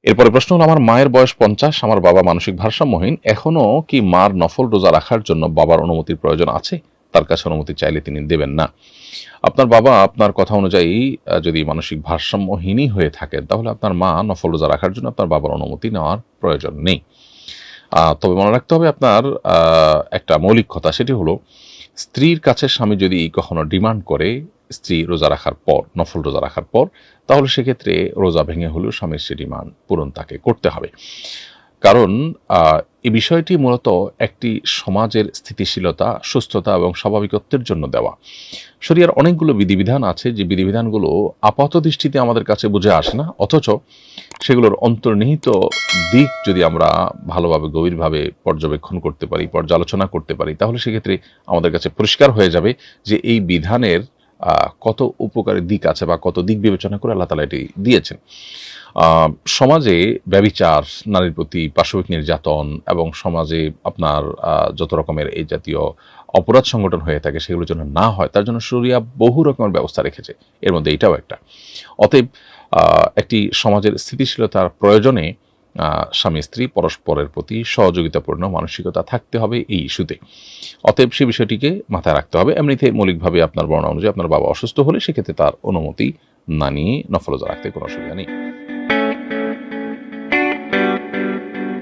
এরপরে প্রশ্ন হলো, আমার মায়ের বয়স 50, আমার বাবা মানসিক ভারসাম্যহীন, এখনো কি মার নফল রোজা রাখার জন্য বাবার অনুমতির প্রয়োজন আছে? তার কাছে অনুমতি চাইলে তিনি দেবেন না। আপনার বাবা আপনার কথা অনুযায়ী যদি মানসিক ভারসাম্যহীনই হয়ে থাকেন, তাহলে আপনার মা নফল রোজা রাখার জন্য আপনার বাবার অনুমতি নেওয়ার প্রয়োজন নেই। তবে মনে রাখতে হবে আপনার একটা মৌলিক কথা, সেটি হলো স্ত্রীর কাছে স্বামী যদি কখনো ডিমান্ড করে স্ত্রী রোজা রাখার পর, নফল রোজা রাখার পর, তাহলে সেক্ষেত্রে রোজা ভেঙে হলেও স্বামীর সে ডিমান্ড পূরণ তাকে করতে হবে। কারণ এই বিষয়টি মূলত একটি সমাজের স্থিতিশীলতা, সুস্থতা এবং স্বাভাবিকত্বের জন্য দেওয়া। শরিয়ার অনেকগুলো বিধিবিধান আছে যে বিধিবিধানগুলো আপাত দৃষ্টিতে আমাদের কাছে বুঝে আসে না, অথচ সেগুলোর অন্তর্নিহিত দিক যদি আমরা ভালোভাবে গভীরভাবে পর্যবেক্ষণ করতে পারি, পর্যালোচনা করতে পারি, তাহলে সেক্ষেত্রে আমাদের কাছে পরিষ্কার হয়ে যাবে যে এই বিধানের কত উপকারী দিক আছে বা কত দিক বিবেচনা করে আল্লাহ তাআলা এটি দিয়েছেন। সমাজে ব্যভিচার, নারীর প্রতি পাশবিক নির্যাতন এবং সমাজে আপনার যত রকমের এই জাতীয় অপরাধ সংগঠন হয়ে থাকে সেগুলো যেন না হয়, তার জন্য শরিয়া বহু রকমের ব্যবস্থা রেখেছে, এর মধ্যে এটাও একটা। অতএব একটি সমাজের স্থিতিশীলতার প্রয়োজনে স্বামী স্ত্রী পরস্পরের প্রতি সহযোগিতাপূর্ণ মানসিকতা থাকতে হবে এই ইস্যুতে। অতএব সে বিষয়টিকে মাথায় রাখতে হবে। এমনিতে মৌলিকভাবে আপনার বর্ণনা অনুযায়ী আপনার বাবা অসুস্থ হলে সেক্ষেত্রে তার অনুমতি না নিয়ে নফল রোজা রাখতে কোনো অসুবিধা নেই।